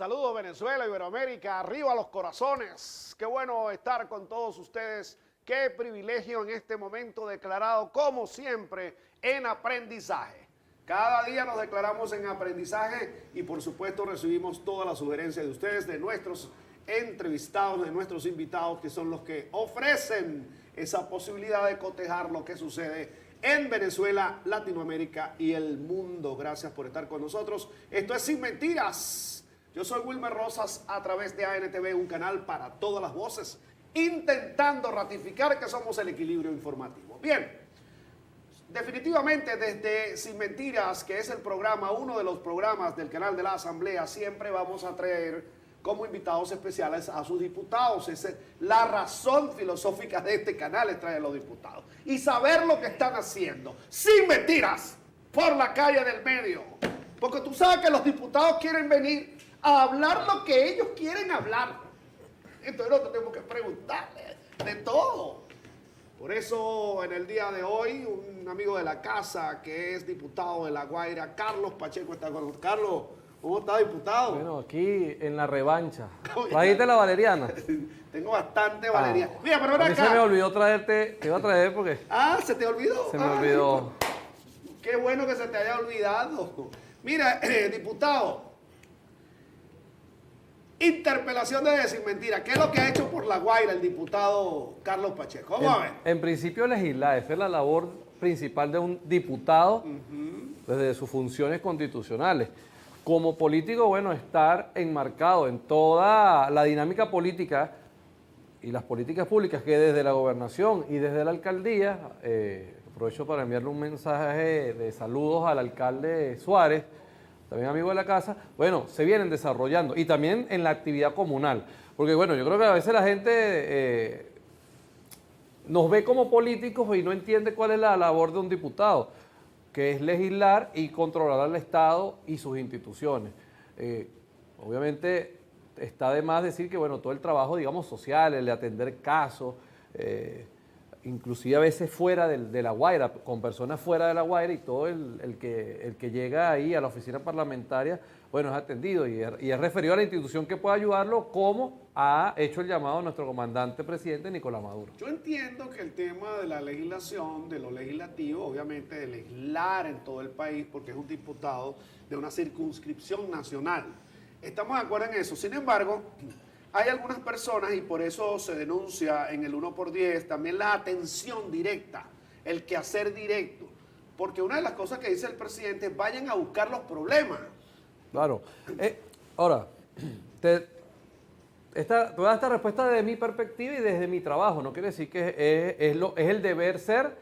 Saludos Venezuela, Iberoamérica, arriba los corazones. Qué bueno estar con todos ustedes. Qué privilegio en este momento declarado, como siempre, en aprendizaje. Cada día nos declaramos en aprendizaje y por supuesto recibimos todas las sugerencias de ustedes, de nuestros entrevistados, de nuestros invitados, que son los que ofrecen esa posibilidad de cotejar lo que sucede en Venezuela, Latinoamérica y el mundo. Gracias por estar con nosotros. Esto es Sin Mentiras. Yo soy Wilmer Rosas a través de ANTV, un canal para todas las voces, intentando ratificar que somos el equilibrio informativo. Bien, definitivamente desde Sin Mentiras, que es el programa, uno de los programas del canal de la Asamblea, siempre vamos a traer como invitados especiales a sus diputados. Esa es la razón filosófica de este canal, es traer a los diputados y saber lo que están haciendo, sin mentiras, por la calle del medio. Porque tú sabes que los diputados quieren venir a hablar lo que ellos quieren hablar. Entonces nosotros tenemos que preguntarle de todo. Por eso en el día de hoy, un amigo de la casa que es diputado de La Guaira, Carlos Pacheco, está con nosotros. Carlos, ¿cómo está, diputado? Bueno, aquí en la revancha. ¿Trajiste la valeriana? Tengo bastante valeriana. Mira, pero ven a mí acá. Se me olvidó traerte, te iba a traer porque... Ah, ¿se te olvidó? Se me olvidó. Qué bueno que se te haya olvidado. Mira, diputado, interpelación de Sin Mentiras. ¿Qué es lo que ha hecho por La Guaira el diputado Carlos Pacheco? Vamos a ver. En principio legislar, esa es la labor principal de un diputado desde sus funciones constitucionales. Como político, bueno, estar enmarcado en toda la dinámica política y las políticas públicas que desde la gobernación y desde la alcaldía, aprovecho para enviarle un mensaje de saludos al alcalde Suárez, también amigo de la casa, bueno, se vienen desarrollando y también en la actividad comunal, porque bueno, yo creo que a veces la gente nos ve como políticos y no entiende cuál es la labor de un diputado, que es legislar y controlar al Estado y sus instituciones. Obviamente está de más decir que bueno, todo el trabajo, digamos, social, el de atender casos, inclusive a veces fuera de La Guaira, con personas fuera de La Guaira, y todo el que llega ahí a la oficina parlamentaria, bueno, es atendido y es referido a la institución que pueda ayudarlo, como ha hecho el llamado nuestro comandante presidente Nicolás Maduro. Yo entiendo que el tema de la legislación, de lo legislativo, obviamente de legislar en todo el país, porque es un diputado de una circunscripción nacional. Estamos de acuerdo en eso. Sin embargo, hay algunas personas, y por eso se denuncia en el 1x10, también la atención directa, el quehacer directo. Porque una de las cosas que dice el presidente es vayan a buscar los problemas. Claro. Ahora, te voy a dar esta respuesta desde mi perspectiva y desde mi trabajo. No quiere decir que es el deber ser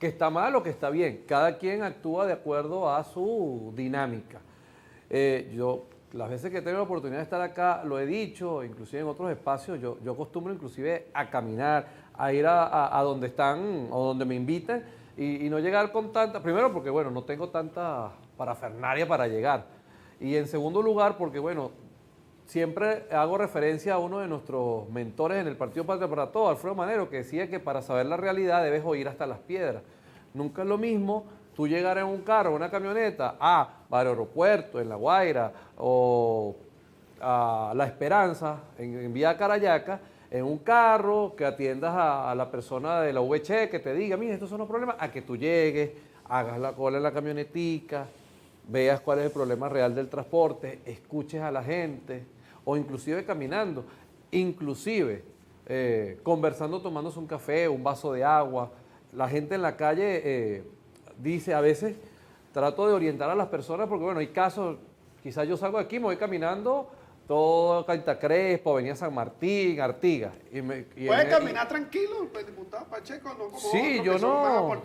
que está mal o que está bien. Cada quien actúa de acuerdo a su dinámica. Yo, las veces que tengo la oportunidad de estar acá, lo he dicho, inclusive en otros espacios, yo acostumbro inclusive a caminar, a ir a donde están o donde me inviten y no llegar con tanta, primero porque bueno, no tengo tanta parafernalia para llegar, y en segundo lugar porque bueno, siempre hago referencia a uno de nuestros mentores en el Partido Patria para Todos, Alfredo Manero, que decía que para saber la realidad debes oír hasta las piedras. Nunca es lo mismo tú llegar en un carro, en una camioneta, a Barrio Aeropuerto, en La Guaira, o a La Esperanza, en Vía Carayaca, en un carro, que atiendas a la persona de la VC, que te diga, mira, estos son los problemas, a que tú llegues, hagas la cola en la camionetica, veas cuál es el problema real del transporte, escuches a la gente, o inclusive caminando, inclusive conversando, tomándose un café, un vaso de agua. La gente en la calle dice, a veces trato de orientar a las personas, porque bueno, hay casos, quizás yo salgo de aquí, me voy caminando, todo Cañita Crespo, Avenida San Martín, Artigas. ¿Puede caminar tranquilo el diputado Pacheco? No como sí, yo no.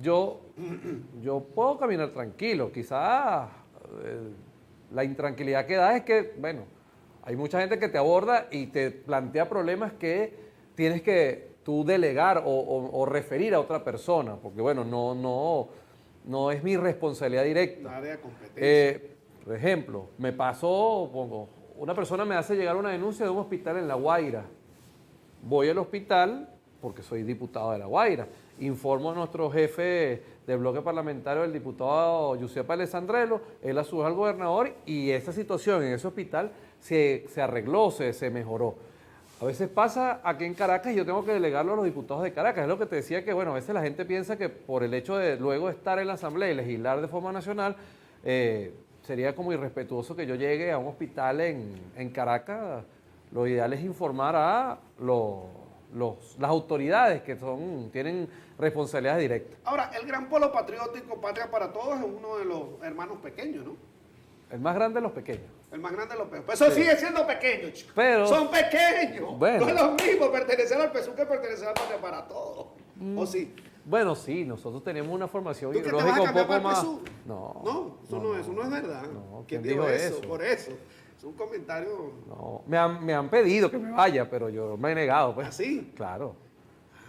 Yo puedo caminar tranquilo. Quizás la intranquilidad que da es que, bueno, hay mucha gente que te aborda y te plantea problemas que tienes que tú delegar o referir a otra persona, porque bueno, no es mi responsabilidad directa. Área de competencia. Por ejemplo, me pasó, una persona me hace llegar una denuncia de un hospital en La Guaira. Voy al hospital porque soy diputado de La Guaira. Informo a nuestro jefe del bloque parlamentario, el diputado Giuseppe Alessandrello, él a su vez al gobernador, y esa situación en ese hospital se arregló, se mejoró. A veces pasa aquí en Caracas y yo tengo que delegarlo a los diputados de Caracas. Es lo que te decía que, bueno, a veces la gente piensa que por el hecho de luego estar en la Asamblea y legislar de forma nacional, sería como irrespetuoso que yo llegue a un hospital en Caracas. Lo ideal es informar a las autoridades que tienen responsabilidades directas. Ahora, el gran polo patriótico Patria para Todos es uno de los hermanos pequeños, ¿no? El más grande de los pequeños. El más grande de los pequeños. Pues eso sigue siendo pequeño, chicos. Pero, son pequeños. Bueno. No es lo mismo pertenecer al PSUV que pertenecer al Patria para Todos. ¿O sí? Bueno, sí, nosotros tenemos una formación ¿Tú que te vas a ideológica un cambiar poco para el más. PSUV? No, Eso no es verdad. No, ¿Quién ¿quién dijo dijo eso? eso? Por eso. Es un comentario No, me han pedido que me vaya, pero yo me he negado, pues. así. Claro.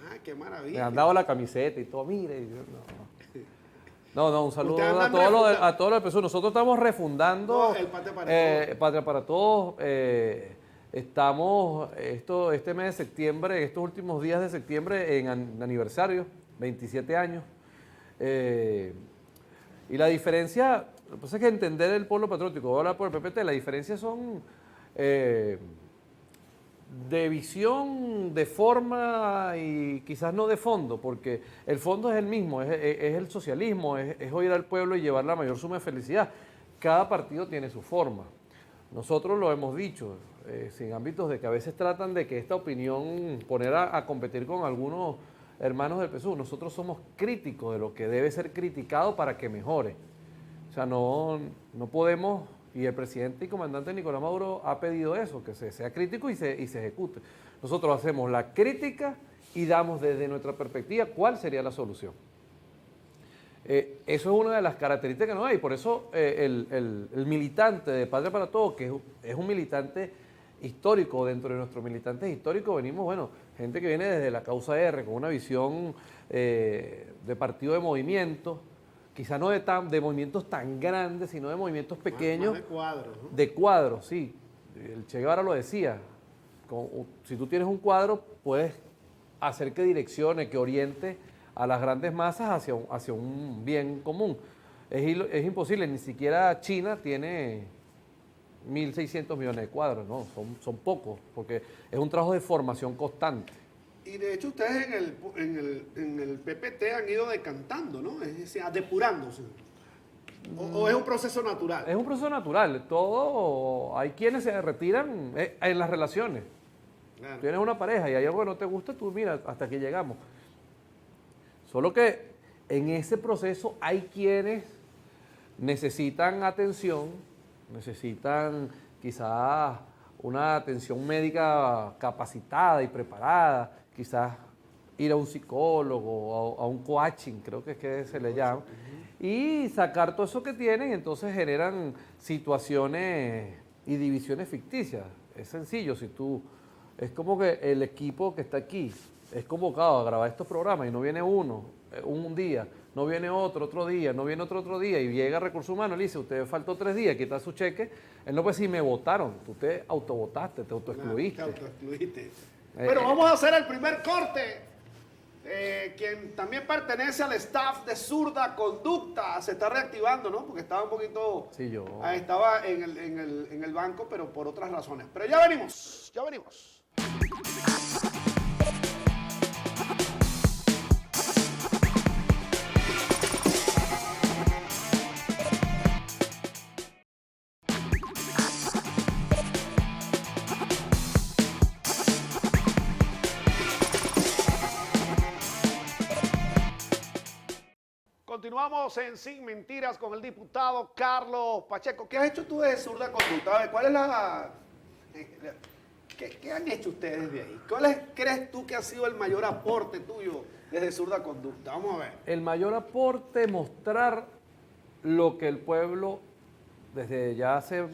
Ah, qué Me maravilla. han dado la camiseta y todo, mire. Y yo, no, un saludo Ustedes a andan todos refundando. a todos los PSUV. Nosotros estamos refundando No, el Patria para Todos. Patria para Todos. Estamos este mes de septiembre, estos últimos días de septiembre, en aniversario, 27 años. Y la diferencia, lo que pasa es que entender el pueblo patriótico, voy a hablar por el PPT, la diferencia son de visión, de forma y quizás no de fondo, porque el fondo es el mismo, es el socialismo, es oír al pueblo y llevar la mayor suma de felicidad. Cada partido tiene su forma. Nosotros lo hemos dicho, sin ámbitos de que a veces tratan de que esta opinión poner a competir con algunos hermanos del PSUV. Nosotros somos críticos de lo que debe ser criticado para que mejore. O sea, no podemos, y el presidente y comandante Nicolás Maduro ha pedido eso, que se sea crítico y se ejecute. Nosotros hacemos la crítica y damos desde nuestra perspectiva cuál sería la solución. Eso es una de las características que no hay, por eso el militante de Patria para Todos, que es un militante histórico, dentro de nuestros militantes históricos venimos, bueno, gente que viene desde la causa R, con una visión de partido de movimiento, quizás no de movimientos tan grandes, sino de movimientos pequeños. Más de cuadros, ¿no? De cuadros, sí. El Che Guevara lo decía. Si tú tienes un cuadro, puedes hacer que direccione, que oriente a las grandes masas hacia un bien común. Es imposible, ni siquiera China tiene 1.600 millones de cuadros, ¿no? Son pocos, porque es un trabajo de formación constante. Y de hecho ustedes en el PPT han ido decantando, ¿no? Es decir, depurándose. ¿O es un proceso natural? Es un proceso natural. Hay quienes se retiran en las relaciones. Claro. Tienes una pareja y hay algo que no te gusta, tú mira, hasta aquí llegamos. Solo que en ese proceso hay quienes necesitan atención, necesitan quizás una atención médica capacitada y preparada, quizás ir a un psicólogo, a un coaching, creo que es que se le llama, y sacar todo eso que tienen, entonces generan situaciones y divisiones ficticias. Es sencillo, es como que el equipo que está aquí es convocado a grabar estos programas y no viene uno un día, no viene otro día, no viene otro día, y llega Recursos Humanos y le dice, usted faltó 3 días, quita su cheque, él no puede decir, me votaron, tú te autovotaste, te autoexcluiste. Te autoexcluiste. Pero vamos a hacer el primer corte. Quien también pertenece al staff de Zurda Conducta se está reactivando, ¿no? Porque estaba un poquito... Sí, yo. Estaba en el banco, pero por otras razones. Pero ya venimos, ya venimos. Continuamos en Sin Mentiras con el diputado Carlos Pacheco. ¿Qué has hecho tú de Zurda Conducta? A ver, ¿cuál es ¿Qué han hecho ustedes de ahí? ¿Crees tú que ha sido el mayor aporte tuyo desde Zurda Conducta? Vamos a ver. El mayor aporte, mostrar lo que el pueblo desde ya hace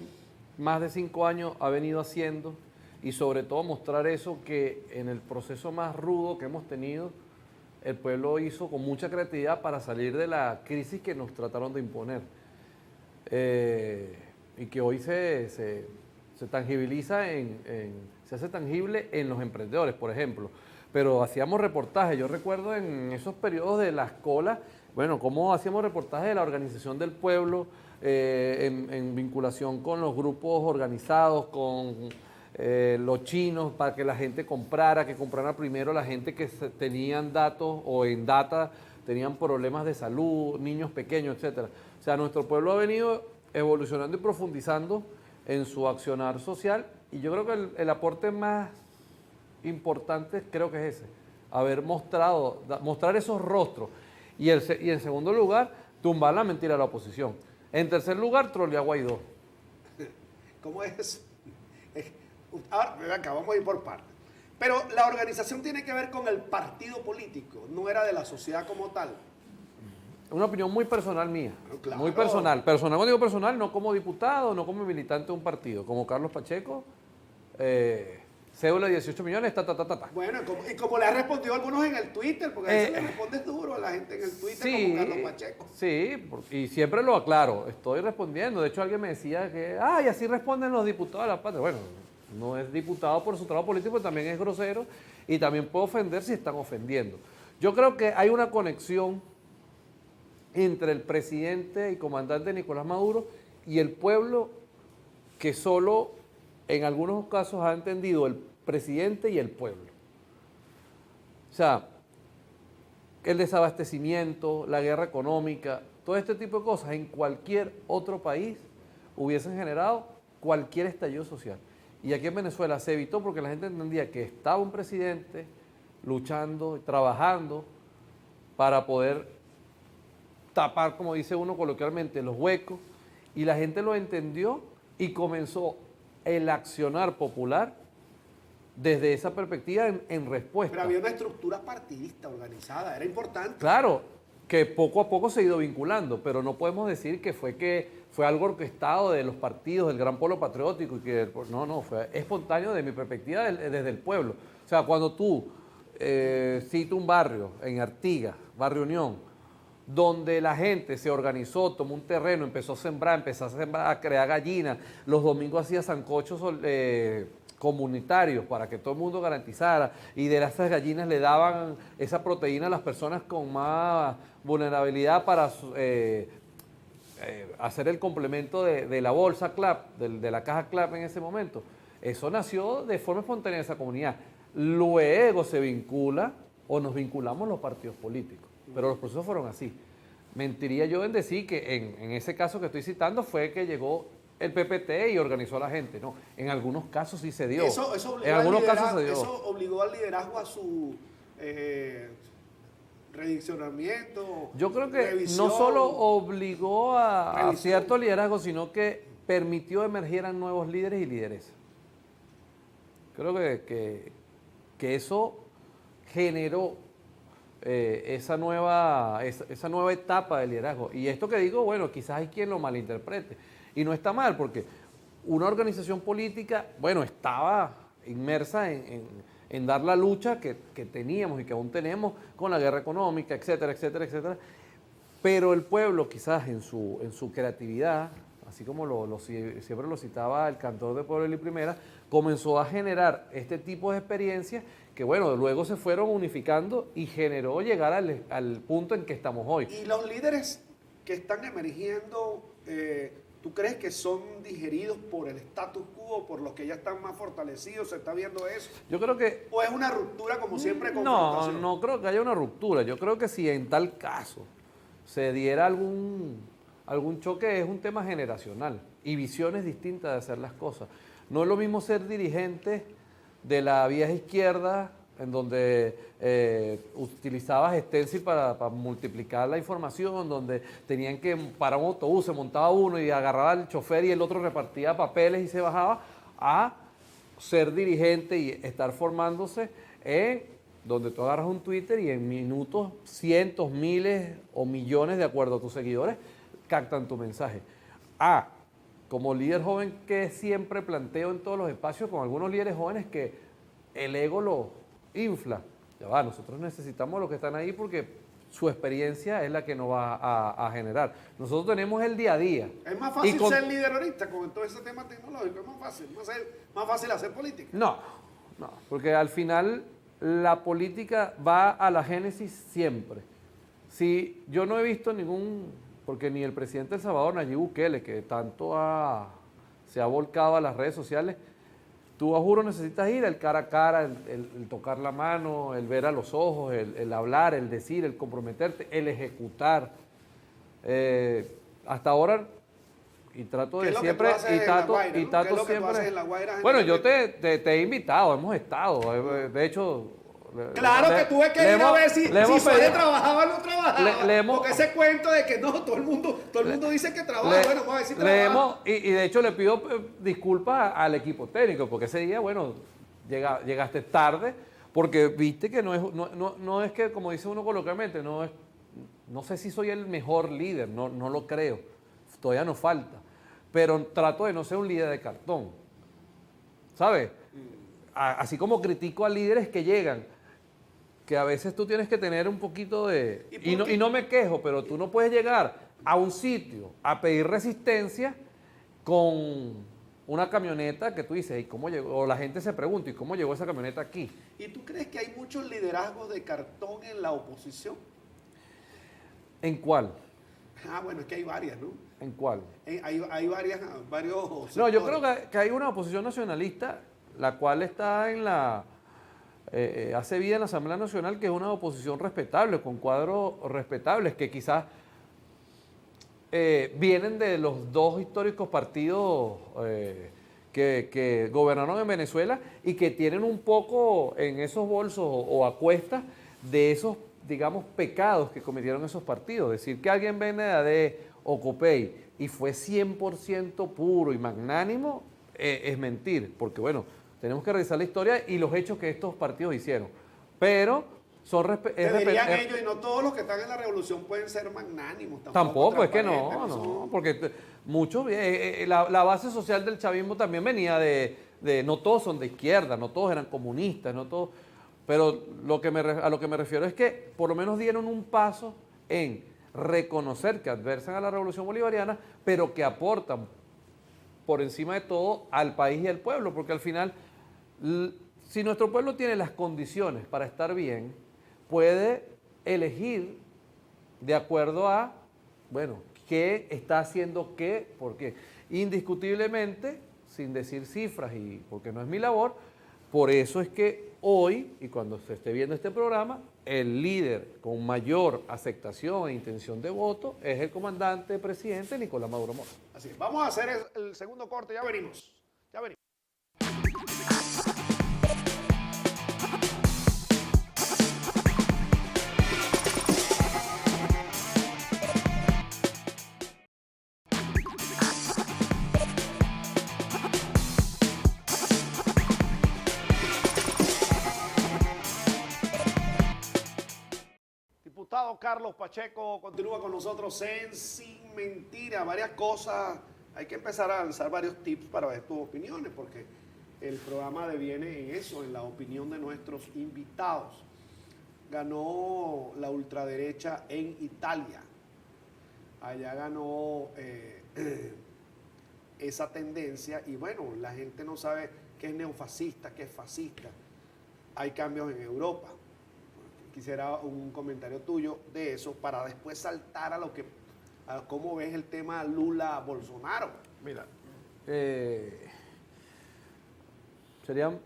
más de 5 años ha venido haciendo, y sobre todo mostrar eso que en el proceso más rudo que hemos tenido, el pueblo hizo con mucha creatividad para salir de la crisis que nos trataron de imponer. Y que hoy se tangibiliza se hace tangible en los emprendedores, por ejemplo. Pero hacíamos reportajes, yo recuerdo en esos periodos de las colas, bueno, cómo hacíamos reportajes de la organización del pueblo en vinculación con los grupos organizados, con los chinos, para que la gente comprara, que comprara primero la gente que tenían datos o en data tenían problemas de salud, niños pequeños, etcétera. O sea, nuestro pueblo ha venido evolucionando y profundizando en su accionar social, y yo creo que el aporte más importante creo que es ese, haber mostrar esos rostros, y en segundo lugar, tumbar la mentira de la oposición. En tercer lugar, trolear a Guaidó. ¿Cómo es? Ahora, ven acá, vamos a ir por partes. Pero la organización tiene que ver con el partido político, no era de la sociedad como tal. Una opinión muy personal mía, Claro. muy personal. Personal, cuando digo personal, no como diputado, no como militante de un partido, como Carlos Pacheco, cédula de 18 millones, Bueno, y como le ha respondido a algunos en el Twitter, porque a veces le respondes duro a la gente en el Twitter, como Carlos Pacheco. Sí, y siempre lo aclaro, estoy respondiendo. De hecho, alguien me decía que, y así responden los diputados de la patria. Bueno, no es diputado por su trabajo político, pero también es grosero y también puede ofender si están ofendiendo. Yo creo que hay una conexión entre el presidente y comandante Nicolás Maduro y el pueblo, que solo en algunos casos ha entendido el presidente y el pueblo. O sea, el desabastecimiento, la guerra económica, todo este tipo de cosas en cualquier otro país hubiesen generado cualquier estallido social. Y aquí en Venezuela se evitó porque la gente entendía que estaba un presidente luchando, trabajando para poder tapar, como dice uno coloquialmente, los huecos, y la gente lo entendió y comenzó el accionar popular desde esa perspectiva en respuesta. Pero había una estructura partidista organizada, era importante. Claro, que poco a poco se ha ido vinculando, pero no podemos decir que fue algo orquestado de los partidos, del gran pueblo patriótico, y que no, fue espontáneo de mi perspectiva desde el pueblo. O sea, cuando tú citas un barrio en Artigas, Barrio Unión, donde la gente se organizó, tomó un terreno, empezó a sembrar, a crear gallinas, los domingos hacía sancochos comunitarios para que todo el mundo garantizara, y de esas gallinas le daban esa proteína a las personas con más vulnerabilidad para hacer el complemento de la bolsa CLAP, de la caja CLAP en ese momento. Eso nació de forma espontánea en esa comunidad. Luego se vincula o nos vinculamos los partidos políticos, pero los procesos fueron así. Mentiría yo en decir que en ese caso que estoy citando fue que llegó el PPT y organizó a la gente. No, en algunos casos sí se dio. Eso obligó al liderazgo a su redireccionamiento. Yo creo que revisión, no solo obligó a revisión. cierto liderazgo, sino que permitió emergieran nuevos líderes y lideresas. Creo que eso generó esa nueva etapa de liderazgo. Y esto que digo, bueno, quizás hay quien lo malinterprete. Y no está mal, porque una organización política, bueno, estaba inmersa en dar la lucha que teníamos y que aún tenemos con la guerra económica, etcétera, etcétera, etcétera. Pero el pueblo, quizás en su creatividad, así como siempre lo citaba el cantor de Pueblo y Primera, comenzó a generar este tipo de experiencias que, bueno, luego se fueron unificando y generó llegar al punto en que estamos hoy. Y los líderes que están emergiendo, ¿tú crees que son digeridos por el status quo, por los que ya están más fortalecidos? ¿Se está viendo eso? Yo creo que... ¿O es una ruptura como siempre? No creo que haya una ruptura. Yo creo que si en tal caso se diera algún choque, es un tema generacional y visiones distintas de hacer las cosas. No es lo mismo ser dirigente de la vieja izquierda, en donde utilizabas stencil para multiplicar la información, donde tenían que parar un autobús, se montaba uno y agarraba al chofer y el otro repartía papeles y se bajaba, a ser dirigente y estar formándose en donde tú agarras un Twitter y en minutos cientos, miles o millones, de acuerdo a tus seguidores, captan tu mensaje. Como líder joven, que siempre planteo en todos los espacios con algunos líderes jóvenes, que el ego lo infla. Ya va, nosotros necesitamos los que están ahí porque su experiencia es la que nos va a generar. Nosotros tenemos el día a día. Es más fácil ser líder ahorita con todo ese tema tecnológico, es más fácil hacer política. No, porque al final la política va a la génesis siempre. Si yo no he visto ningún porque ni el presidente de El Salvador, Nayib Bukele, que tanto se ha volcado a las redes sociales, tú a juro necesitas ir el cara a cara, el tocar la mano, el ver a los ojos, el hablar, el decir, el comprometerte, el ejecutar. Hasta ahora, y trato de siempre, y trato siempre. Bueno, yo te he invitado, hemos estado, de hecho. Claro que tuve que ir a ver si Suárez trabajaba o no trabajaba. Porque ese cuento de que no, todo el mundo dice que trabaja, bueno, vamos a ver si trabaja. Y de hecho le pido disculpas al equipo técnico, porque ese día, bueno, llegaste tarde, porque viste que no es que, como dice uno coloquialmente, no sé si soy el mejor líder, no lo creo, todavía nos falta, pero trato de no ser un líder de cartón, ¿sabes? Así como critico a líderes que llegan, que a veces tú tienes que tener un poquito de... Y no me quejo, pero tú no puedes llegar a un sitio a pedir resistencia con una camioneta que tú dices, ¿y cómo llegó? O la gente se pregunta, ¿y cómo llegó esa camioneta aquí? ¿Y tú crees que hay muchos liderazgos de cartón en la oposición? ¿En cuál? Bueno, es que hay varias, ¿no? ¿En cuál? Hay varios sectores. No, yo creo que hay una oposición nacionalista, la cual está en hace vida en la Asamblea Nacional, que es una oposición respetable, con cuadros respetables, que quizás vienen de los dos históricos partidos que gobernaron en Venezuela y que tienen un poco en esos bolsos o a cuestas de esos, digamos, pecados que cometieron esos partidos. Decir que alguien viene de AD o COPEI y fue 100% puro y magnánimo es mentir, porque bueno, tenemos que revisar la historia y los hechos que estos partidos hicieron. Pero son dirían ellos, y no todos los que están en la revolución pueden ser magnánimos. Tampoco es que no, porque muchos, la base social del chavismo también venía no todos son de izquierda, no todos eran comunistas, no todos, pero a lo que me refiero es que por lo menos dieron un paso en reconocer que adversan a la revolución bolivariana, pero que aportan por encima de todo al país y al pueblo, porque al final, si nuestro pueblo tiene las condiciones para estar bien, puede elegir de acuerdo a, bueno, qué está haciendo qué, por qué. Indiscutiblemente, sin decir cifras y porque no es mi labor, por eso es que hoy, y cuando se esté viendo este programa, el líder con mayor aceptación e intención de voto es el comandante presidente Nicolás Maduro Mora. Así que vamos a hacer el segundo corte, ya venimos. Ya venimos. Diputado Carlos Pacheco continúa con nosotros en Sin Mentira. Varias cosas, hay que empezar a lanzar varios tips para ver tus opiniones, porque el programa deviene en eso, en la opinión de nuestros invitados. Ganó la ultraderecha en Italia. Allá ganó esa tendencia y bueno, la gente no sabe qué es neofascista, qué es fascista. Hay cambios en Europa. Quisiera un comentario tuyo de eso para después saltar a cómo ves el tema Lula-Bolsonaro. Mira, serían...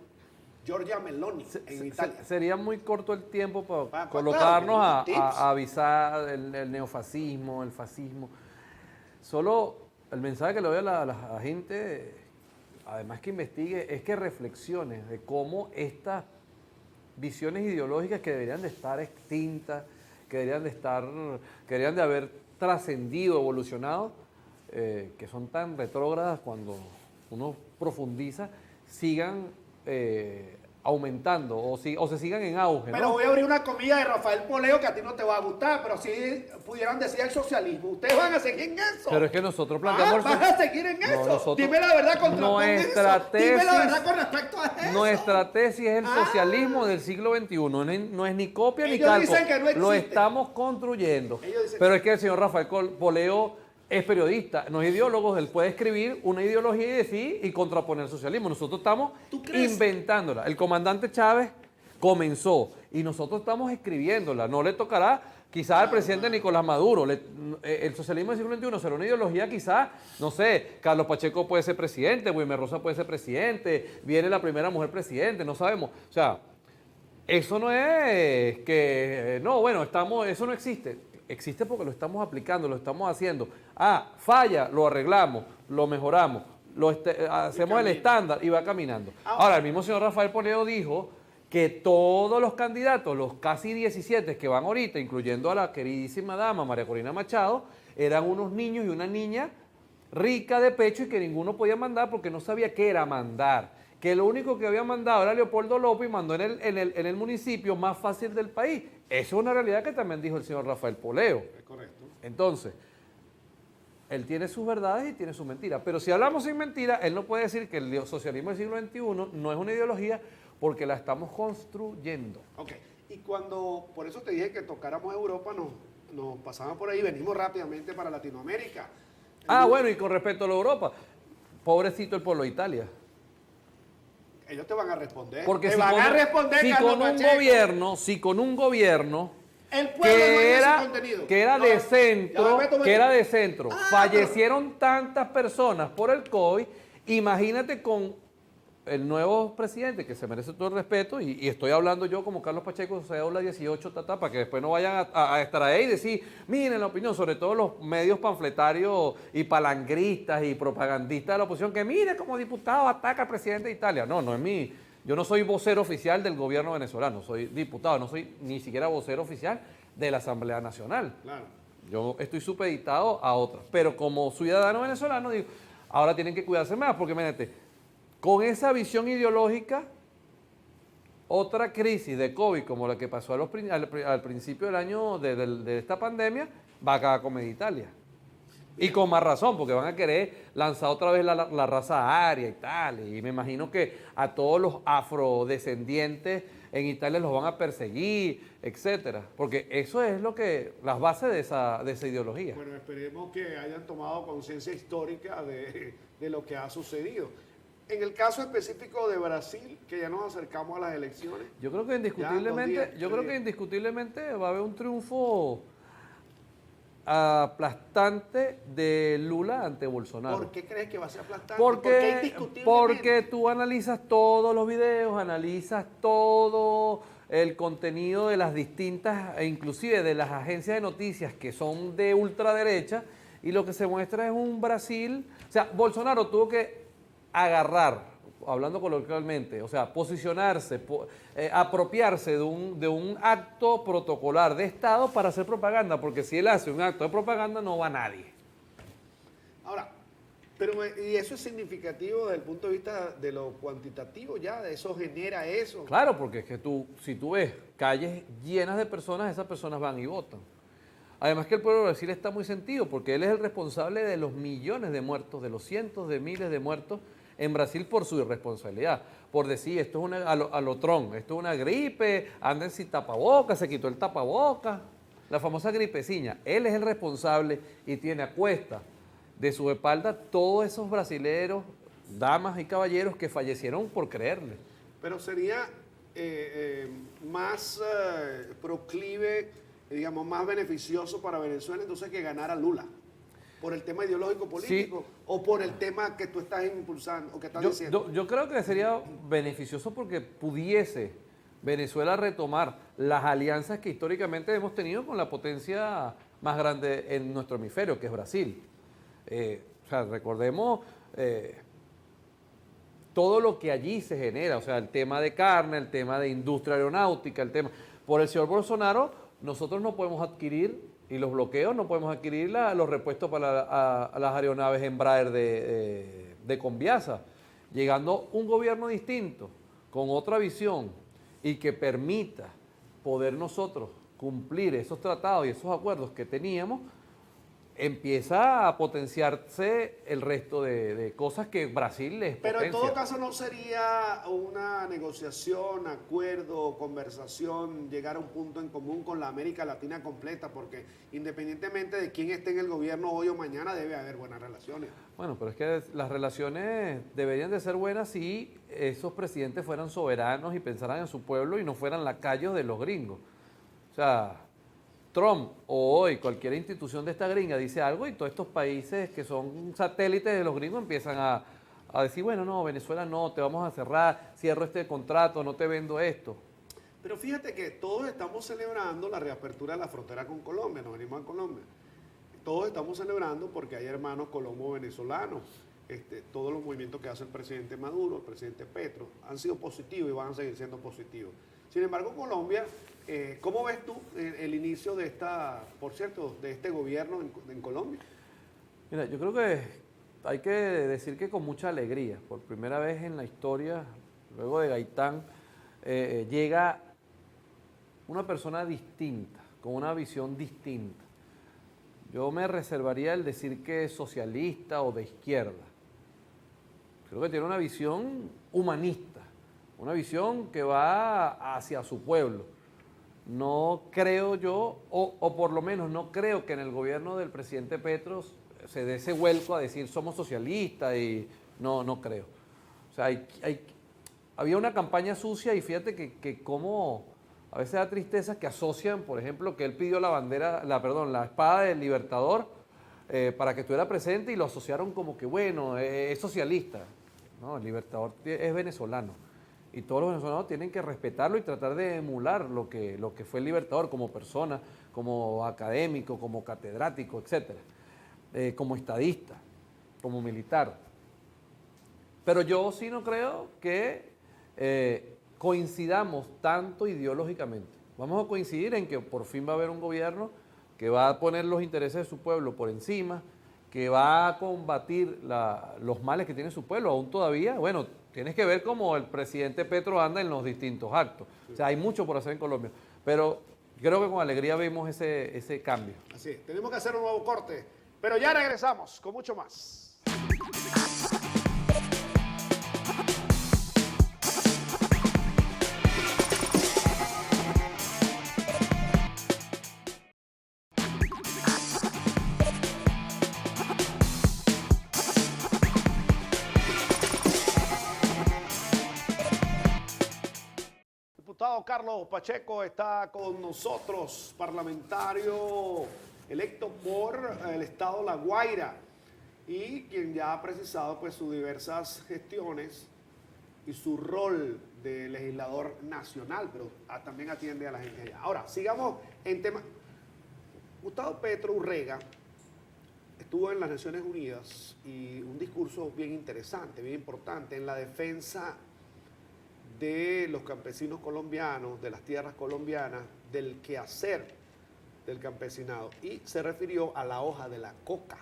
Giorgia Meloni en Italia. Sería muy corto el tiempo para colocarnos a avisar el neofascismo, el fascismo. Solo el mensaje que le doy a la gente, además que investigue, es que reflexione de cómo estas visiones ideológicas que deberían de estar extintas, que deberían de haber trascendido, evolucionado, que son tan retrógradas cuando uno profundiza, sigan aumentando o se sigan en auge. Pero ¿no? voy a abrir una comida de Rafael Poleo que a ti no te va a gustar, pero si pudieran decir el socialismo, ustedes van a seguir en eso. Pero es que nosotros planteamos... ¿Van a seguir en eso? Dime la verdad Dime la verdad con respecto a eso. Nuestra tesis es el socialismo del siglo XXI. No es ni copia ni Ellos calco. dicen que no existe. Lo estamos construyendo. Dicen Pero es que el señor Rafael Poleo es periodista, no es ideólogo. Él puede escribir una ideología y decir y contraponer el socialismo. Nosotros estamos inventándola. El comandante Chávez comenzó y nosotros estamos escribiéndola. No le tocará quizás al presidente Nicolás Maduro. El socialismo del siglo XXI será una ideología quizás, no sé, Carlos Pacheco puede ser presidente, Wilmer Rosa puede ser presidente, viene la primera mujer presidente, no sabemos. O sea, eso no es que, no, bueno, eso no existe. Existe porque lo estamos aplicando, lo estamos haciendo. Falla, lo arreglamos, lo mejoramos, hacemos el estándar y va caminando. Ahora, el mismo señor Rafael Poleo dijo que todos los candidatos, los casi 17 que van ahorita, incluyendo a la queridísima dama María Corina Machado, eran unos niños y una niña rica de pecho y que ninguno podía mandar porque no sabía qué era mandar. Que lo único que había mandado era Leopoldo López y mandó en el municipio más fácil del país. Eso es una realidad que también dijo el señor Rafael Poleo. Es correcto. Entonces, él tiene sus verdades y tiene sus mentiras. Pero si hablamos sin mentiras, él no puede decir que el socialismo del siglo XXI no es una ideología porque la estamos construyendo. Ok, y cuando, por eso te dije que tocáramos Europa, nos pasamos por ahí, venimos rápidamente para Latinoamérica. Bueno, y con respecto a la Europa, pobrecito el pueblo de Italia. Ellos te van a responder. Porque te van a responder, si Carlos con un Pacheco. El gobierno pueblo no tiene su contenido. que era No, de ya centro, va, Beto, que era de centro, Ah, fallecieron tantas personas por el COVID, imagínate con el nuevo presidente, que se merece todo el respeto, y estoy hablando yo como Carlos Pacheco, cédula 18, para que después no vayan a estar ahí y decir, miren la opinión, sobre todo los medios panfletarios y palangristas y propagandistas de la oposición, que mire como diputado ataca al presidente de Italia. No es mi... Yo no soy vocero oficial del gobierno venezolano, soy diputado, no soy ni siquiera vocero oficial de la Asamblea Nacional. Claro. Yo estoy supeditado a otras. Pero como ciudadano venezolano, digo, ahora tienen que cuidarse más, porque imagínate, con esa visión ideológica, otra crisis de COVID como la que pasó al principio del año de esta pandemia, va a acabar con Italia. Y con más razón, porque van a querer lanzar otra vez la raza aria y tal. Y me imagino que a todos los afrodescendientes en Italia los van a perseguir, etcétera. Porque eso es las bases de esa ideología. Bueno, esperemos que hayan tomado conciencia histórica de lo que ha sucedido. En el caso específico de Brasil, que ya nos acercamos a las elecciones. Yo creo que indiscutiblemente va a haber un triunfo aplastante de Lula ante Bolsonaro. ¿Por qué crees que va a ser aplastante? Porque tú analizas todos los videos, analizas todo el contenido de las distintas, e inclusive de las agencias de noticias que son de ultraderecha, y lo que se muestra es un Brasil... O sea, Bolsonaro tuvo que agarrar, hablando coloquialmente, o sea, posicionarse, apropiarse de un acto protocolar de Estado para hacer propaganda, porque si él hace un acto de propaganda no va nadie. Ahora, y eso es significativo desde el punto de vista de lo cuantitativo ya, de eso genera eso. Claro, porque es que si tú ves calles llenas de personas, esas personas van y votan. Además que el pueblo de Brasil está muy sentido, porque él es el responsable de los millones de muertos, de los cientos de miles de muertos en Brasil por su irresponsabilidad, por decir, esto es a lo Trump, esto es una gripe, anden sin tapabocas, se quitó el tapabocas, la famosa gripeciña. Él es el responsable y tiene a cuesta de su espalda todos esos brasileros, damas y caballeros que fallecieron por creerle. Pero sería más proclive, digamos, más beneficioso para Venezuela entonces que ganara Lula. ¿Por el tema ideológico político o por el tema que tú estás impulsando o que estás diciendo? Yo creo que sería beneficioso porque pudiese Venezuela retomar las alianzas que históricamente hemos tenido con la potencia más grande en nuestro hemisferio, que es Brasil. O sea, recordemos todo lo que allí se genera, o sea, el tema de carne, el tema de industria aeronáutica, el tema... Por el señor Bolsonaro, nosotros no podemos adquirir, y los bloqueos, no podemos adquirir los repuestos para a las aeronaves Embraer de Conviasa. Llegando un gobierno distinto, con otra visión, y que permita poder nosotros cumplir esos tratados y esos acuerdos que teníamos, empieza a potenciarse el resto de cosas que Brasil les Pero en potencia. todo caso no sería una negociación, acuerdo, conversación, llegar a un punto en común con la América Latina completa, porque independientemente de quién esté en el gobierno hoy o mañana, debe haber buenas relaciones. Bueno, pero es que las relaciones deberían de ser buenas si esos presidentes fueran soberanos y pensaran en su pueblo y no fueran lacayos de los gringos. O sea, Trump o hoy cualquier institución de esta gringa dice algo y todos estos países que son satélites de los gringos empiezan a decir, bueno, no, Venezuela no, te vamos a cerrar, cierro este contrato, no te vendo esto. Pero fíjate que todos estamos celebrando la reapertura de la frontera con Colombia, nos venimos a Colombia. Todos estamos celebrando porque hay hermanos colombo-venezolanos. Todos los movimientos que hace el presidente Maduro, el presidente Petro, han sido positivos y van a seguir siendo positivos. Sin embargo, Colombia, ¿cómo ves tú el inicio de por cierto, de este gobierno en Colombia? Mira, yo creo que hay que decir que con mucha alegría, por primera vez en la historia, luego de Gaitán, llega una persona distinta, con una visión distinta. Yo me reservaría el decir que es socialista o de izquierda. Creo que tiene una visión humanista, una visión que va hacia su pueblo. No creo yo, o por lo menos no creo que en el gobierno del presidente Petro se dé ese vuelco a decir somos socialistas y no creo. O sea, había una campaña sucia y fíjate que como a veces da tristeza que asocian, por ejemplo, que él pidió la espada del Libertador para que estuviera presente y lo asociaron como que, bueno, es socialista. No, el Libertador es venezolano. Y todos los venezolanos tienen que respetarlo y tratar de emular lo que fue el Libertador como persona, como académico, como catedrático, etcétera, como estadista, como militar. Pero yo sí no creo que coincidamos tanto ideológicamente. Vamos a coincidir en que por fin va a haber un gobierno que va a poner los intereses de su pueblo por encima, que va a combatir los males que tiene su pueblo, aún todavía. Bueno, tienes que ver cómo el presidente Petro anda en los distintos actos. O sea, hay mucho por hacer en Colombia, pero creo que con alegría vemos ese cambio. Así es, tenemos que hacer un nuevo corte, pero ya regresamos con mucho más. Diputado Carlos Pacheco está con nosotros, parlamentario electo por el estado La Guaira y quien ya ha precisado pues sus diversas gestiones y su rol de legislador nacional, pero también atiende a la gente allá. Ahora, sigamos en tema. Gustavo Petro Urrega estuvo en las Naciones Unidas y un discurso bien interesante, bien importante en la defensa de los campesinos colombianos, de las tierras colombianas, del quehacer del campesinado. Y se refirió a la hoja de la coca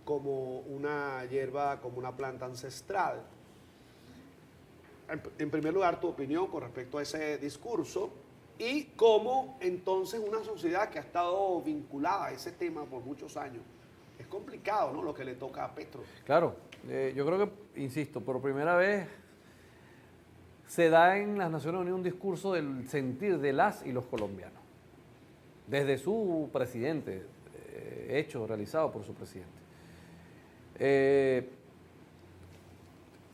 como una hierba, como una planta ancestral. En primer lugar, tu opinión con respecto a ese discurso y cómo entonces una sociedad que ha estado vinculada a ese tema por muchos años. Es complicado, ¿no?, lo que le toca a Petro. Claro, yo creo que, insisto, por primera vez se da en las Naciones Unidas un discurso del sentir de las y los colombianos, desde su presidente, realizado por su presidente.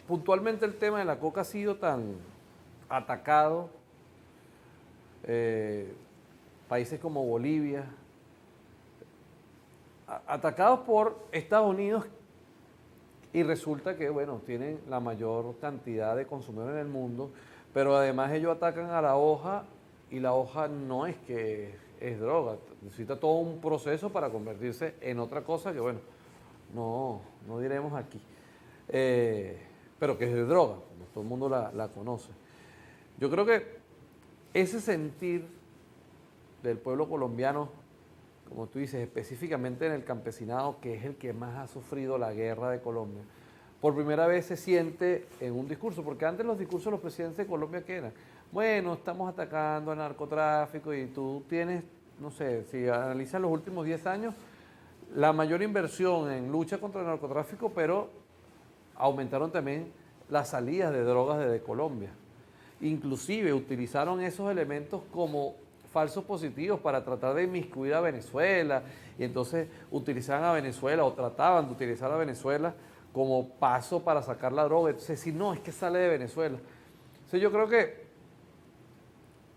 Puntualmente el tema de la coca ha sido tan atacado, países como Bolivia, atacados por Estados Unidos, y resulta que, bueno, tienen la mayor cantidad de consumidores en el mundo, pero además ellos atacan a la hoja y la hoja no es que es droga, necesita todo un proceso para convertirse en otra cosa que, bueno, no diremos aquí, pero que es de droga, como todo el mundo la conoce. Yo creo que ese sentir del pueblo colombiano, como tú dices, específicamente en el campesinado, que es el que más ha sufrido la guerra de Colombia, por primera vez se siente en un discurso, porque antes los discursos de los presidentes de Colombia, ¿qué eran? Bueno, estamos atacando al narcotráfico y tú tienes, no sé, si analizas los últimos 10 años, la mayor inversión en lucha contra el narcotráfico, pero aumentaron también las salidas de drogas desde Colombia. Inclusive utilizaron esos elementos como falsos positivos para tratar de inmiscuir a Venezuela, y entonces utilizaban a Venezuela o trataban de utilizar a Venezuela como paso para sacar la droga. Entonces, si no, es que sale de Venezuela. Entonces, yo creo que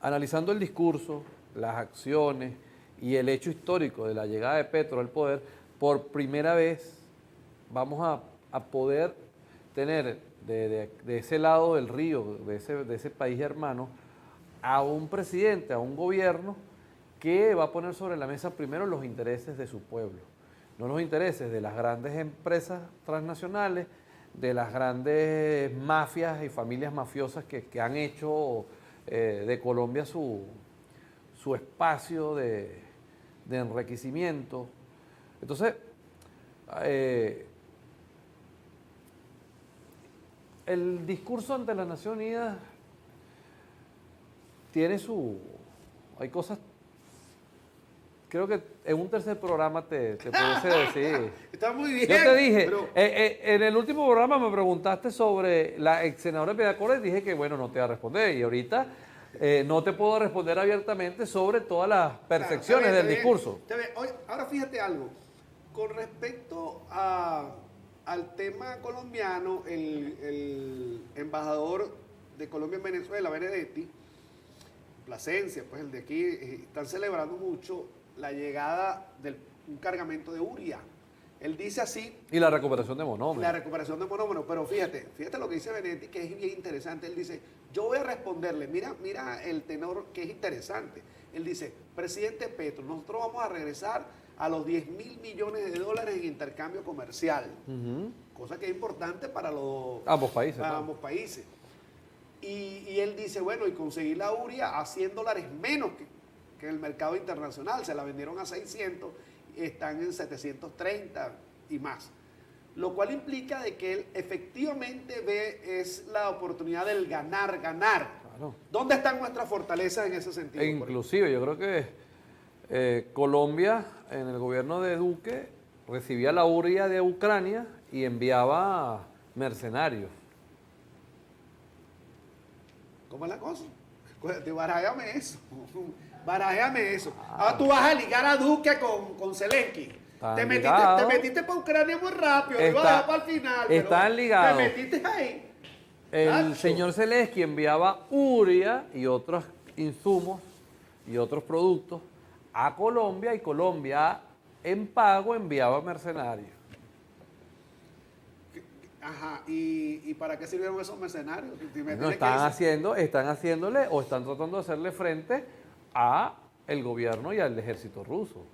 analizando el discurso, las acciones y el hecho histórico de la llegada de Petro al poder, por primera vez vamos a poder tener de ese lado del río, de ese país hermano, a un presidente, a un gobierno que va a poner sobre la mesa primero los intereses de su pueblo, no los intereses de las grandes empresas transnacionales, de las grandes mafias y familias mafiosas que han hecho de Colombia su espacio de enriquecimiento. Entonces, el discurso ante las Naciones Unidas tiene hay cosas, creo que en un tercer programa te pudiese decir. Está muy bien. Yo te dije, pero- en el último programa me preguntaste sobre la ex senadora Piedad Correa y dije que bueno, no te iba a responder. Y ahorita no te puedo responder abiertamente sobre todas las percepciones Claro, está del bien, discurso. está bien. Oye, ahora fíjate algo. Con respecto al tema colombiano, el embajador de Colombia en Venezuela, Benedetti, Plasencia, pues el de aquí, están celebrando mucho la llegada de un cargamento de urea. Él dice así, Y la recuperación de la monómeros. recuperación de monómeros, pero fíjate lo que dice Benedetti, que es bien interesante. Él dice, yo voy a responderle, mira el tenor que es interesante. Él dice, presidente Petro, nosotros vamos a regresar a los 10.000 millones de dólares en intercambio comercial, Ujú. cosa que es importante para Ambos países. para ¿no? ambos países. Y él dice, bueno, y conseguir la urea a $100 menos que en el mercado internacional. Se la vendieron a 600, están en 730 y más. Lo cual implica de que él efectivamente ve es la oportunidad del ganar. Claro. ¿Dónde están nuestras fortalezas en ese sentido? E inclusive yo creo que Colombia, en el gobierno de Duque, recibía la urea de Ucrania y enviaba mercenarios. ¿Cómo es la cosa? Barájame eso. Barájame eso. Ahora tú vas a ligar a Duque con Zelensky. Están Te ligados. metiste para Ucrania muy rápido. Lo iba a dejar para el final. pero Están ligados. Te metiste ahí. El Nacho. señor Zelensky enviaba urea y otros insumos y otros productos a Colombia, y Colombia en pago enviaba mercenarios. Ajá. ¿Y para qué sirvieron esos mercenarios? Si me No, tienes que decir. están haciéndole o están tratando de hacerle frente a el gobierno y al ejército ruso.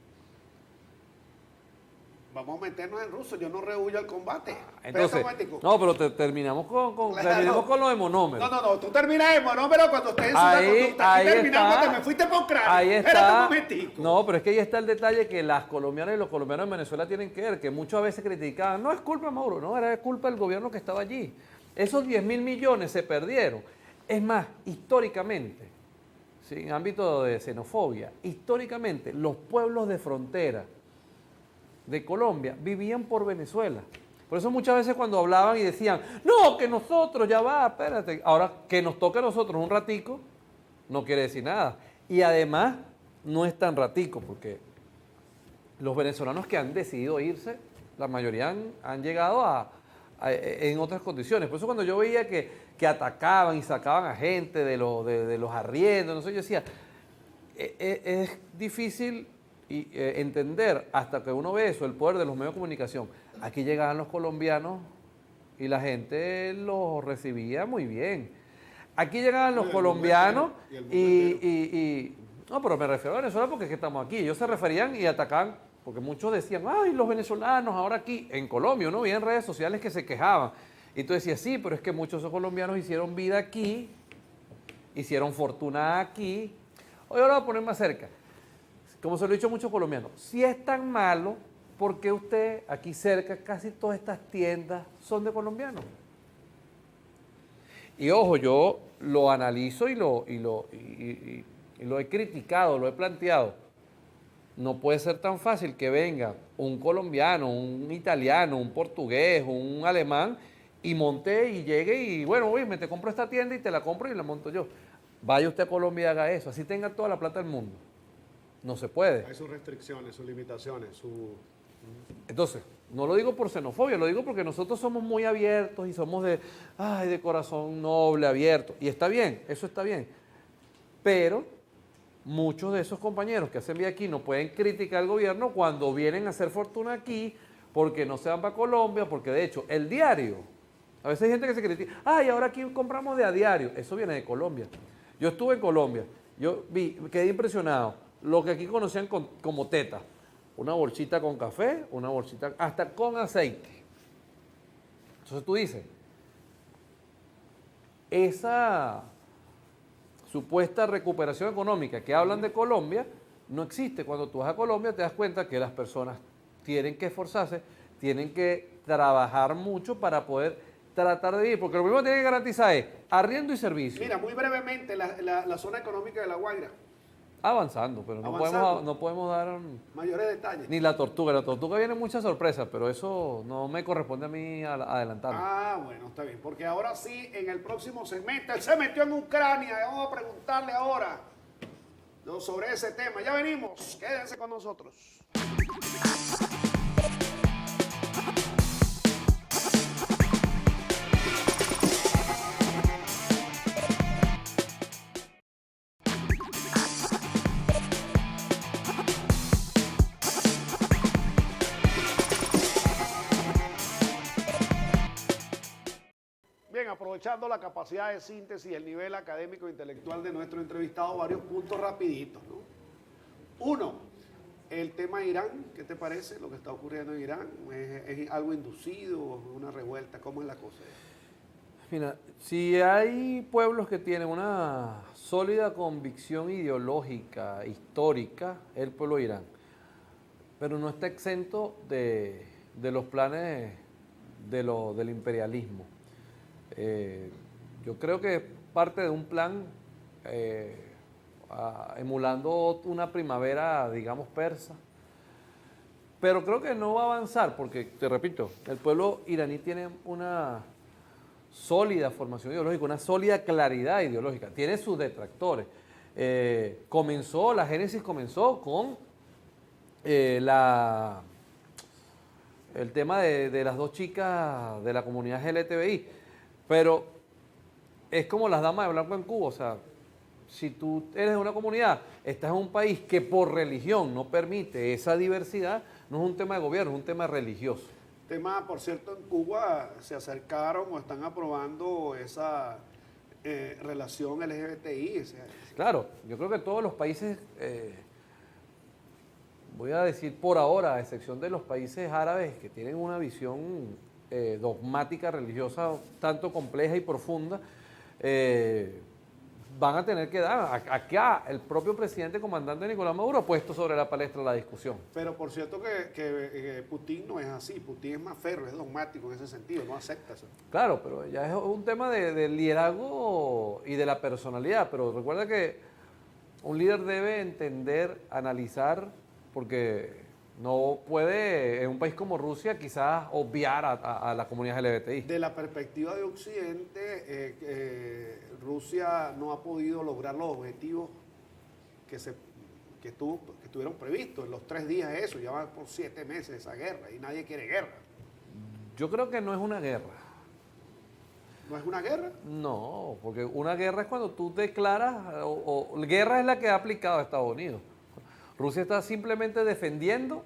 Vamos a meternos en ruso. Yo no rehuyo al combate. Entonces, Espérate un momentico. no, pero terminamos Claro. terminemos con lo de monómeros. No. Tú terminas en monómero cuando estés en Ahí- su conducta. Aquí ahí terminamos está. cuando me fuiste para Ucrania. Ahí Espérate está. un momentico. No, pero es que ahí está el detalle que las colombianas y los colombianos en Venezuela tienen que ver, que muchas veces criticaban, no es culpa de Mauro, no, era culpa del gobierno que estaba allí. Esos 10.000 millones se perdieron. Es más, históricamente, ¿sí? En ámbito de xenofobia, históricamente los pueblos de frontera de Colombia vivían por Venezuela. Por eso muchas veces cuando hablaban y decían, no, que nosotros, ya va, espérate, ahora que nos toque a nosotros un ratico, no quiere decir nada. Y además, no es tan ratico, porque los venezolanos que han decidido irse, la mayoría han llegado en otras condiciones. Por eso cuando yo veía que atacaban y sacaban a gente de los arriendos, no sé, yo decía, es difícil entender hasta que uno ve eso, el poder de los medios de comunicación. Aquí llegaban los colombianos y la gente los recibía muy bien. Aquí llegaban los colombianos no, pero me refiero a Venezuela porque es que estamos aquí. Ellos se referían y atacaban, porque muchos decían, ay, los venezolanos ahora aquí, en Colombia, uno veía en redes sociales que se quejaban. Y tú decías, sí, pero es que muchos de esos colombianos hicieron vida aquí, hicieron fortuna aquí. Hoy ahora voy a poner más cerca. Como se lo he dicho a muchos colombianos, si es tan malo, ¿por qué usted aquí cerca, casi todas estas tiendas son de colombianos? Y ojo, yo lo analizo y lo he criticado, lo he planteado. no puede ser tan fácil que venga un colombiano, un italiano, un portugués, un alemán y monte y llegue y bueno, oye, me te compro esta tienda y te la compro y la monto yo. Vaya usted a Colombia y haga eso, así tenga toda la plata del mundo. No se puede. Hay sus restricciones, sus limitaciones, su... Entonces, no lo digo por xenofobia, lo digo porque nosotros somos muy abiertos y somos de corazón noble, abierto. Y está bien, eso está bien. Pero muchos de esos compañeros que hacen vida aquí no pueden criticar al gobierno cuando vienen a hacer fortuna aquí porque no se van para Colombia, porque de hecho el diario, a veces hay gente que se critica, ay, ahora aquí compramos de a diario, eso viene de Colombia. Yo estuve en Colombia, yo quedé impresionado, lo que aquí conocían como teta, una bolsita con café, una bolsita hasta con aceite. Entonces tú dices, esa supuesta recuperación económica que hablan de Colombia no existe. Cuando tú vas a Colombia te das cuenta que las personas tienen que esforzarse, tienen que trabajar mucho para poder tratar de vivir, porque lo primero que tienen que garantizar es arriendo y servicio. Mira, muy brevemente, la zona económica de La Guaira, Avanzando, pero Avanzando. no podemos dar mayores detalles. ni la tortuga. La tortuga viene muchas sorpresas, pero eso no me corresponde a mí adelantarlo. Ah, bueno, está bien, porque ahora sí, en el próximo segmento, él se metió en Ucrania, y vamos a preguntarle ahora sobre ese tema. Ya venimos, quédense con nosotros. Bien, aprovechando la capacidad de síntesis y el nivel académico e intelectual de nuestro entrevistado, varios puntos rapiditos, ¿no? Uno, el tema de Irán, ¿qué te parece lo que está ocurriendo en Irán? ¿Es algo inducido, una revuelta? ¿Cómo es la cosa? Mira, si hay pueblos que tienen una sólida convicción ideológica, histórica, es el pueblo de Irán. Pero no está exento de los planes del imperialismo. Yo creo que es parte de un plan emulando una primavera, digamos, persa. Pero creo que no va a avanzar porque, te repito, el pueblo iraní tiene una sólida formación ideológica, una sólida claridad ideológica. Tiene sus detractores. La génesis comenzó con el tema de las dos chicas de la comunidad LGTBI. Pero es como las damas de blanco en Cuba, o sea, si tú eres de una comunidad, estás en un país que por religión no permite esa diversidad, no es un tema de gobierno, es un tema religioso. Tema, por cierto, en Cuba se acercaron o están aprobando esa relación LGBTI. Claro, yo creo que todos los países, voy a decir por ahora, a excepción de los países árabes que tienen una visión dogmática religiosa tanto compleja y profunda, van a tener que dar. Acá el propio presidente comandante Nicolás Maduro ha puesto sobre la palestra la discusión. Pero por cierto que Putin no es así, Putin es más férreo, es dogmático en ese sentido, no acepta eso. Claro, pero ya es un tema del liderazgo y de la personalidad, pero recuerda que un líder debe entender, analizar, porque no puede, en un país como Rusia, quizás obviar a la comunidad LGBTI. De la perspectiva de Occidente, Rusia no ha podido lograr los objetivos que estuvieron previstos en los 3 días de eso. Ya van por 7 meses esa guerra y nadie quiere guerra. Yo creo que no es una guerra. ¿No es una guerra? No, porque una guerra es cuando tú declaras, guerra es la que ha aplicado Estados Unidos. Rusia está simplemente defendiendo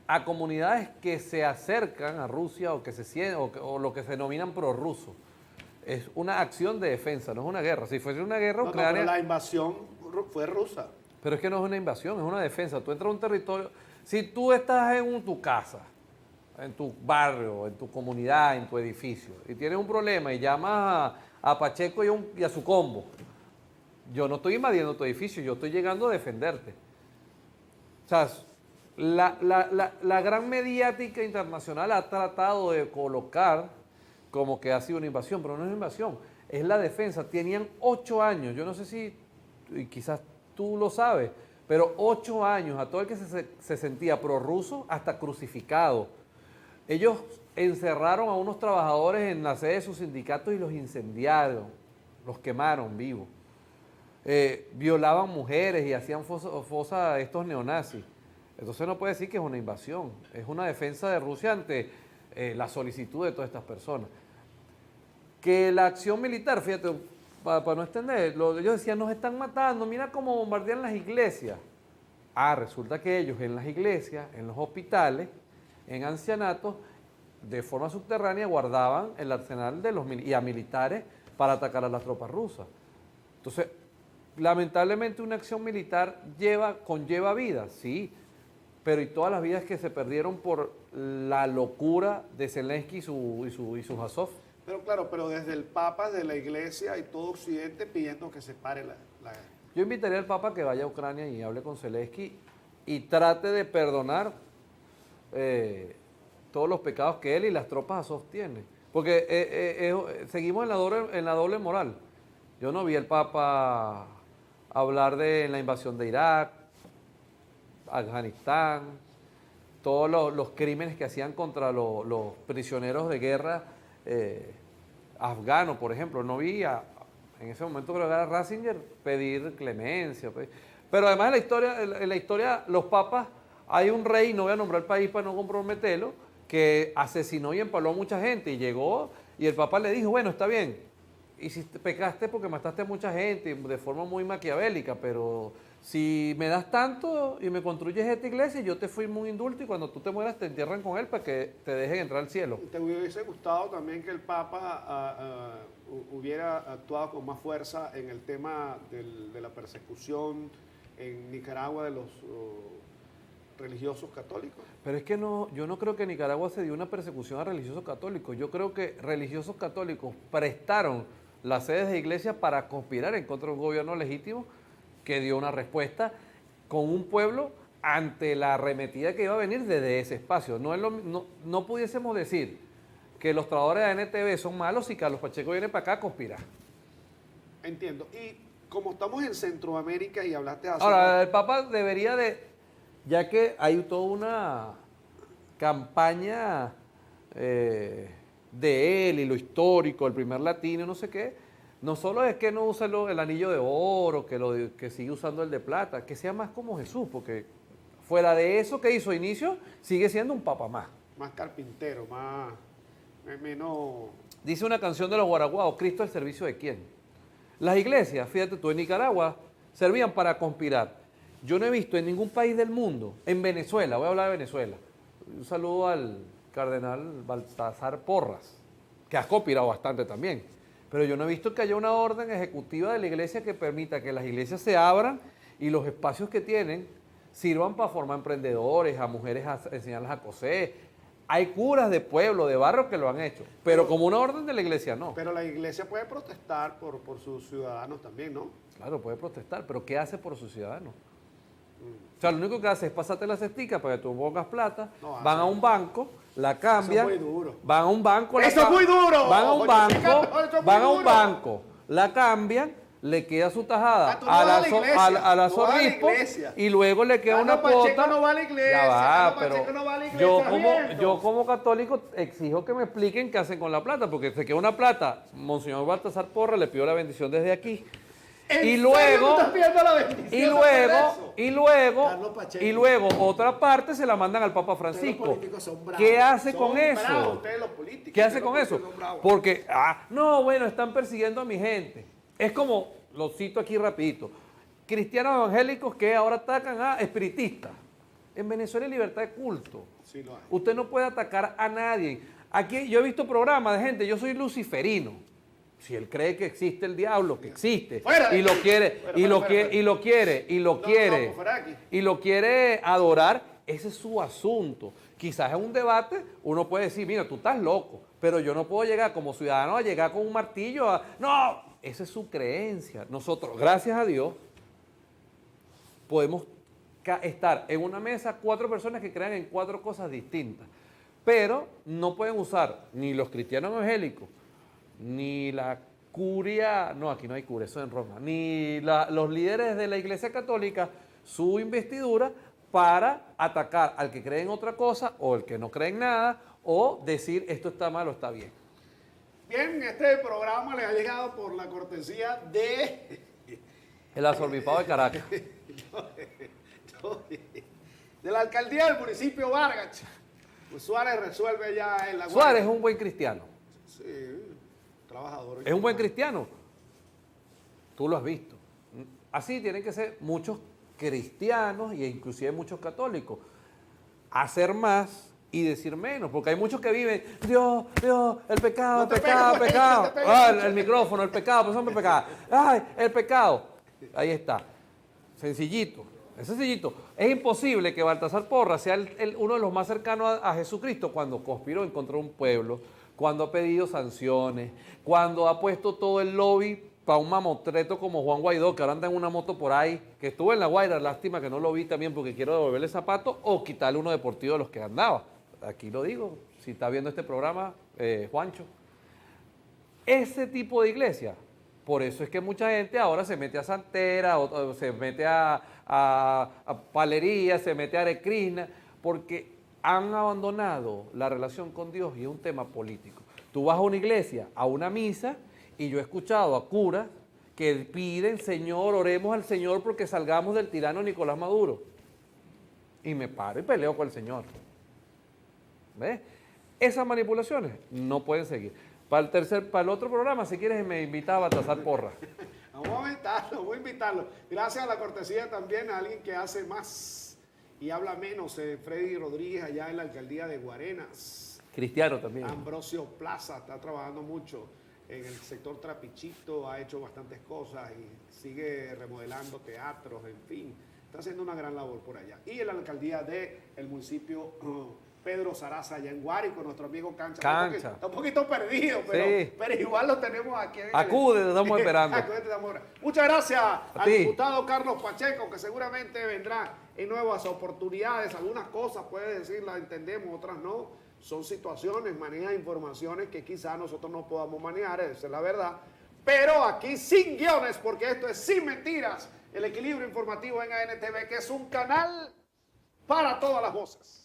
a comunidades que se acercan a Rusia o que o lo que se denominan prorrusos. Es una acción de defensa, no es una guerra. Si fuese una guerra, Ucrania... pero la invasión fue rusa. Pero es que no es una invasión, es una defensa. Tú entras a un territorio... Si tú estás en tu casa, en tu barrio, en tu comunidad, en tu edificio, y tienes un problema y llamas a Pacheco y a su combo, yo no estoy invadiendo tu edificio, yo estoy llegando a defenderte. O sea, la gran mediática internacional ha tratado de colocar como que ha sido una invasión, pero no es una invasión, es la defensa. Tenían 8 años, yo no sé si, y quizás tú lo sabes, Pero 8 años a todo el que se sentía prorruso hasta crucificado. Ellos encerraron a unos trabajadores en la sede de sus sindicatos y los incendiaron, los quemaron vivos. Violaban mujeres y hacían fosa a estos neonazis. Entonces no puede decir que es una invasión, es una defensa de Rusia ante la solicitud de todas estas personas. Que la acción militar, fíjate, para no extender, ellos decían, nos están matando, mira cómo bombardean las iglesias. Resulta que ellos en las iglesias, en los hospitales, en ancianatos, de forma subterránea guardaban el arsenal de y a militares para atacar a las tropas rusas. Entonces, lamentablemente una acción militar conlleva vidas, sí, pero y todas las vidas que se perdieron por la locura de Zelensky y sus Azov. Pero claro, pero desde el Papa, de la Iglesia y todo Occidente pidiendo que se pare la guerra. Yo invitaría al Papa que vaya a Ucrania y hable con Zelensky y trate de perdonar todos los pecados que él y las tropas Azov tienen. Porque seguimos en la doble moral. Yo no vi al Papa hablar de la invasión de Irak, Afganistán, todos los crímenes que hacían contra los prisioneros de guerra afganos, por ejemplo. No vi en ese momento creo que era Ratzinger pedir clemencia. Pero además en la historia los papas, hay un rey, no voy a nombrar el país para no comprometerlo, que asesinó y empaló a mucha gente y llegó y el papa le dijo, bueno, está bien, pecaste porque mataste a mucha gente de forma muy maquiavélica, pero si me das tanto y me construyes esta iglesia, yo te fui muy indulto y cuando tú te mueras te entierran con él para que te dejen entrar al cielo. ¿Te hubiese gustado también que el Papa hubiera actuado con más fuerza en el tema de la persecución en Nicaragua de los religiosos católicos? Pero es que yo no creo que en Nicaragua se dio una persecución a religiosos católicos. Yo creo que religiosos católicos prestaron las sedes de iglesias para conspirar en contra de un gobierno legítimo que dio una respuesta con un pueblo ante la arremetida que iba a venir desde ese espacio. No pudiésemos decir que los trabajadores de NTV son malos y Carlos Pacheco viene para acá a conspirar. Entiendo. Y como estamos en Centroamérica y hablaste hace... Ahora, el Papa debería ya que hay toda una campaña de él y lo histórico, el primer latino, no sé qué, no solo es que no usa el anillo de oro, que sigue usando el de plata, que sea más como Jesús, porque fuera de eso que hizo inicio, sigue siendo un papa más. Más carpintero, menos... Dice una canción de los guaraguaos, ¿Cristo al servicio de quién? Las iglesias, fíjate tú, en Nicaragua, servían para conspirar. Yo no he visto en ningún país del mundo, en Venezuela, voy a hablar de Venezuela, un saludo al cardenal Baltasar Porras, que ha conspirado bastante también. Pero yo no he visto que haya una orden ejecutiva de la iglesia que permita que las iglesias se abran y los espacios que tienen sirvan para formar emprendedores, a mujeres a enseñarlas a coser. Hay curas de pueblo, de barrio que lo han hecho, pero como una orden de la iglesia no. Pero la iglesia puede protestar por sus ciudadanos también, ¿no? Claro, puede protestar, pero ¿qué hace por sus ciudadanos? O sea, lo único que hace es pasarte la cestica para que tú pongas plata, van a un banco, la cambian, eso es muy duro. Van a un banco, ¡eso es muy duro! Van a un banco, la cambian, le queda su tajada al arzobispo y luego le queda una cuota. No va a la iglesia, ya va, pero no va a la iglesia, yo como católico exijo que me expliquen qué hacen con la plata, porque se queda una plata, Monseñor Baltasar Porras le pido la bendición desde aquí. Y luego otra parte se la mandan al Papa Francisco. ¿Qué hace con eso? ¿Qué hace con eso? Porque, no, bueno, están persiguiendo a mi gente. Es como, lo cito aquí rapidito, cristianos evangélicos que ahora atacan a espiritistas. En Venezuela hay libertad de culto. Sí, lo hay. Usted no puede atacar a nadie. Aquí yo he visto programas de gente, yo soy luciferino. Si él cree que existe el diablo, que existe, y lo quiere adorar, ese es su asunto. Quizás en un debate uno puede decir, mira, tú estás loco, pero yo no puedo llegar como ciudadano a llegar con un martillo No, esa es su creencia. Nosotros, gracias a Dios, podemos estar en una mesa 4 personas que crean en 4 cosas distintas, pero no pueden usar ni los cristianos evangélicos, ni la curia, no, aquí no hay curia, eso es en Roma, ni los líderes de la Iglesia Católica su investidura para atacar al que cree en otra cosa o el que no cree en nada o decir esto está mal o está bien. Bien, este programa le ha llegado por la cortesía de... El arzobispado de Caracas. de la alcaldía del municipio Vargas. Pues Suárez resuelve ya en la Suárez es un buen cristiano. Sí, trabajador. Es un buen cristiano. Tú lo has visto. Así tienen que ser muchos cristianos e inclusive muchos católicos. Hacer más y decir menos, porque hay muchos que viven, Dios, el pecado, No te el pecado, el pegues, pecado. no te pegues Ah, mucho. el micrófono, el pecado, pues hombre, el pecado. Ay, el pecado. Ahí está. Sencillito. Es sencillito. Es imposible que Baltasar Porras sea uno de los más cercanos a Jesucristo cuando conspiró en contra de un pueblo, cuando ha pedido sanciones, cuando ha puesto todo el lobby para un mamotreto como Juan Guaidó, que ahora anda en una moto por ahí, que estuvo en La Guaira, lástima que no lo vi también porque quiero devolverle zapatos o quitarle uno deportivo de los que andaba. Aquí lo digo, si está viendo este programa, Juancho. Ese tipo de iglesia, por eso es que mucha gente ahora se mete a Santera, o se mete a Palería, se mete a Arecrina, porque han abandonado la relación con Dios y es un tema político. Tú vas a una iglesia, a una misa, y yo he escuchado a curas que piden, Señor, oremos al Señor porque salgamos del tirano Nicolás Maduro. Y me paro y peleo con el Señor. ¿Ves? Esas manipulaciones no pueden seguir. Para el otro programa, si quieres, me invita a Baltasar Porras. Vamos a invitarlo. Gracias a la cortesía también a alguien que hace más y habla menos, Freddy Rodríguez, allá en la alcaldía de Guarenas. Cristiano también. Ambrosio Plaza está trabajando mucho en el sector Trapichito, ha hecho bastantes cosas y sigue remodelando teatros, en fin. Está haciendo una gran labor por allá. Y en la alcaldía del municipio Pedro Saraza, allá en Guárico, nuestro amigo Cancha. Está un poquito perdido, pero igual lo tenemos aquí. Acude, te estamos esperando. Muchas gracias al ti. diputado Carlos Pacheco, que seguramente vendrá en nuevas oportunidades. Algunas cosas puede decir, las entendemos, otras no. Son situaciones, maneja informaciones que quizás nosotros no podamos manejar, esa es la verdad. Pero aquí sin guiones, porque esto es sin mentiras. El equilibrio informativo en ANTV, que es un canal para todas las voces.